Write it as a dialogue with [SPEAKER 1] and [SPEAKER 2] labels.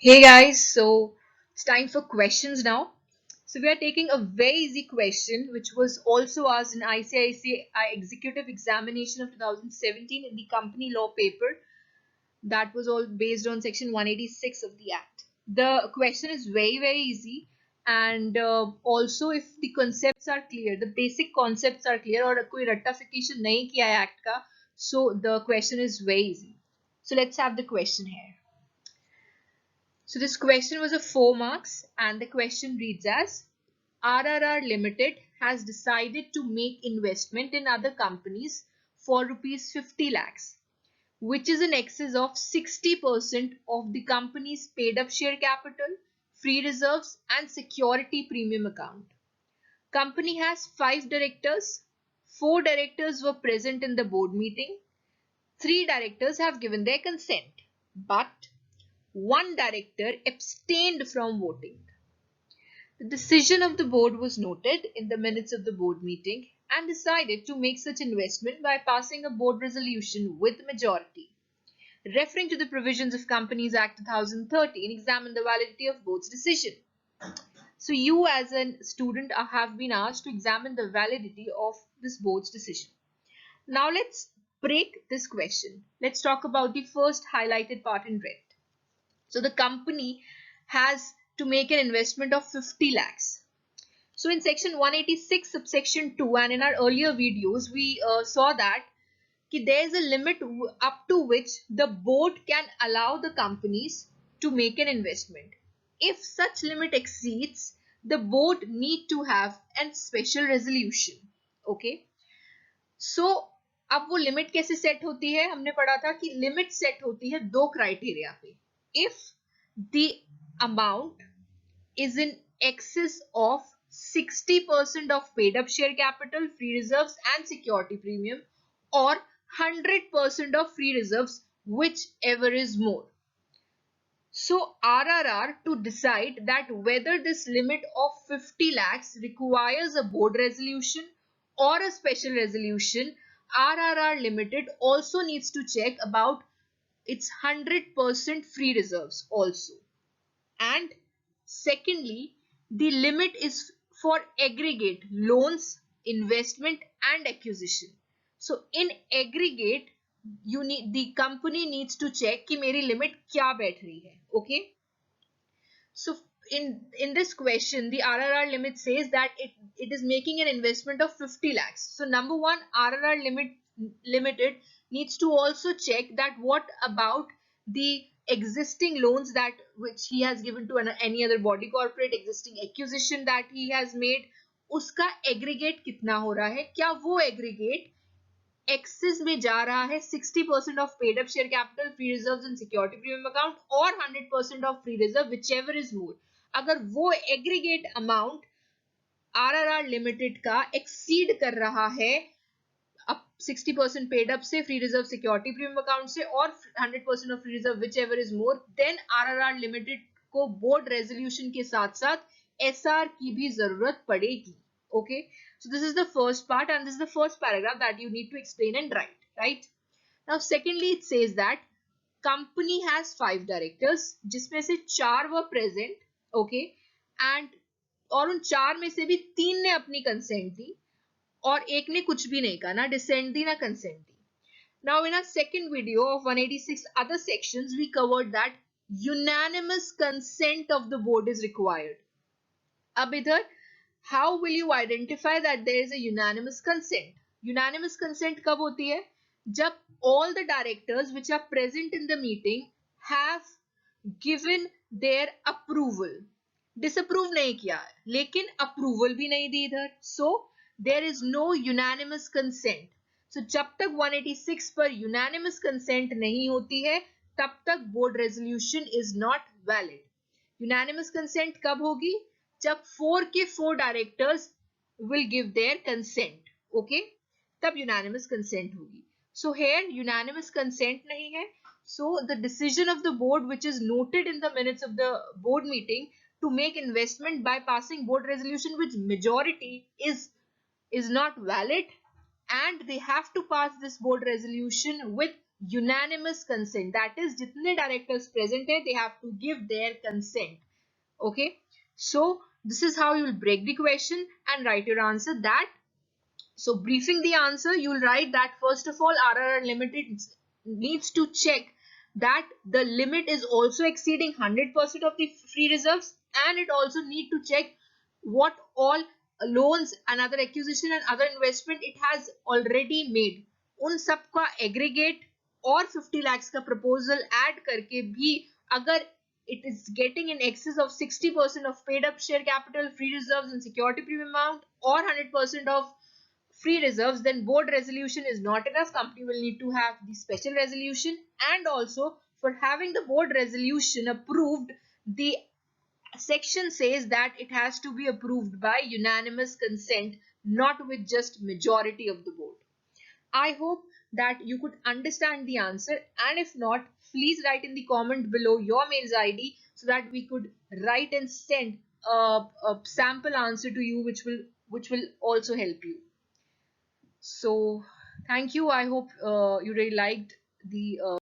[SPEAKER 1] Hey guys, so it's time for questions now. So we are taking a very easy question which was also asked in ICICI Executive Examination of 2017 in the company law paper that was all based on section 186 of the act. The question is very easy and also if the concepts are clear, the basic concepts are clear और कोई रट्टाफिकेशन नहीं किया है act का, so the question is very easy. So let's have the question here. So this question was of 4 marks and the question reads as RRR Limited has decided to make investment in other companies for rupees 50 lakhs, which is in excess of 60% of the company's paid up share capital, free reserves and security premium account. Company has 5 directors. 4 directors were present in the board meeting. 3 directors have given their consent, but one director abstained from voting. The decision of the board was noted in the minutes of the board meeting and decided to make such investment by passing a board resolution with majority. Referring to the provisions of Companies Act 2013, examine the validity of board's decision. So you as a student have been asked to examine the validity of this board's decision. Now let's break this question. Let's talk about the first highlighted part in red. So the company has to make an investment of 50 lakhs. So in section 186 subsection 2 and in our earlier videos we saw that there is a limit up to which the board can allow the companies to make an investment. If such limit exceeds, the board need to have a special resolution. Okay. So अब वो limit कैसे set होती है, हमने पढ़ा था कि limit set होती है दो क्राइटेरिया पे. If the amount is in excess of 60% of paid up share capital, free reserves and security premium, or 100% of free reserves, whichever is more. So RRR to decide that whether this limit of 50 lakhs requires a board resolution or a special resolution, RRR Limited also needs to check about its 100% free reserves also. And secondly, the limit is for aggregate loans, investment and acquisition. So in aggregate, the company needs to check कि मेरी limit क्या बैठ रही है. Okay. So in this question, the RRR limit says that it is making an investment of 50 lakhs. So number one, RRR limited needs to also check that what about the existing loans that which he has given to any other body corporate, existing acquisition that he has made, उसका aggregate कितना हो रहा है, क्या वो aggregate axis में जा रहा है 60% of paid up share capital, free reserves and security premium account और 100% of free reserve, whichever is more. अगर वो एग्रीगेट अमाउंट आरआरआर लिमिटेड का एक्सीड कर रहा है अब 60% पेड अप से, free reserve security premium account से और 100% of free reserve whichever is more, then RRR limited को बोर्ड रेजोल्यूशन के साथ साथ एसआर की भी जरूरत पड़ेगी. Okay, so this is the first part and this is the first paragraph that you need to explain and write, right? Now secondly it says that company has 5 directors जिसमें से 4 were present. Okay, and और उन 4 में से भी 3 ने अपनी consent दी और एक ने कुछ भी नहीं कहा, ना डिसेंट दी ना consent the. Now in our second video of 186 other sections we covered that unanimous consent of the board is required. अब इधर how will you identify that there is a unanimous consent? Unanimous consent कब होती है? जब all the directors which are present in the meeting have given their approval. Disapprove नहीं किया लेकिन approval भी नहीं दी इधर. So there is no unanimous consent. So जब तक 186 पर unanimous consent नहीं होती है तब तक board resolution is not valid. Unanimous consent कब होगी? जब 4 के 4 directors will give their consent. Okay, तब unanimous consent होगी. So here unanimous consent नहीं है. So the decision of the board which is noted in the minutes of the board meeting to make investment by passing board resolution with majority is not valid and they have to pass this board resolution with unanimous consent. That is, जितने directors present हैं, they have to give their consent. Okay, so this is how you will break the question and write your answer. That, so briefing the answer, you will write that first of all, RRR Limited needs to check that the limit is also exceeding 100% of the free reserves, and it also need to check what all loans and other acquisition and other investment it has already made. उन सबका aggregate और 50 lakhs का proposal add करके भी अगर it is getting in excess of 60% of paid up share capital, free reserves and security premium amount, or 100% of free reserves, then board resolution is not enough. Company will need to have the special resolution, and also for having the board resolution approved, the section says that it has to be approved by unanimous consent, not with just majority of the board. I hope that you could understand the answer, and if not, please write in the comment below your mail's ID so that we could write and send a sample answer to you, which will also help you. So thank you. I hope you really liked the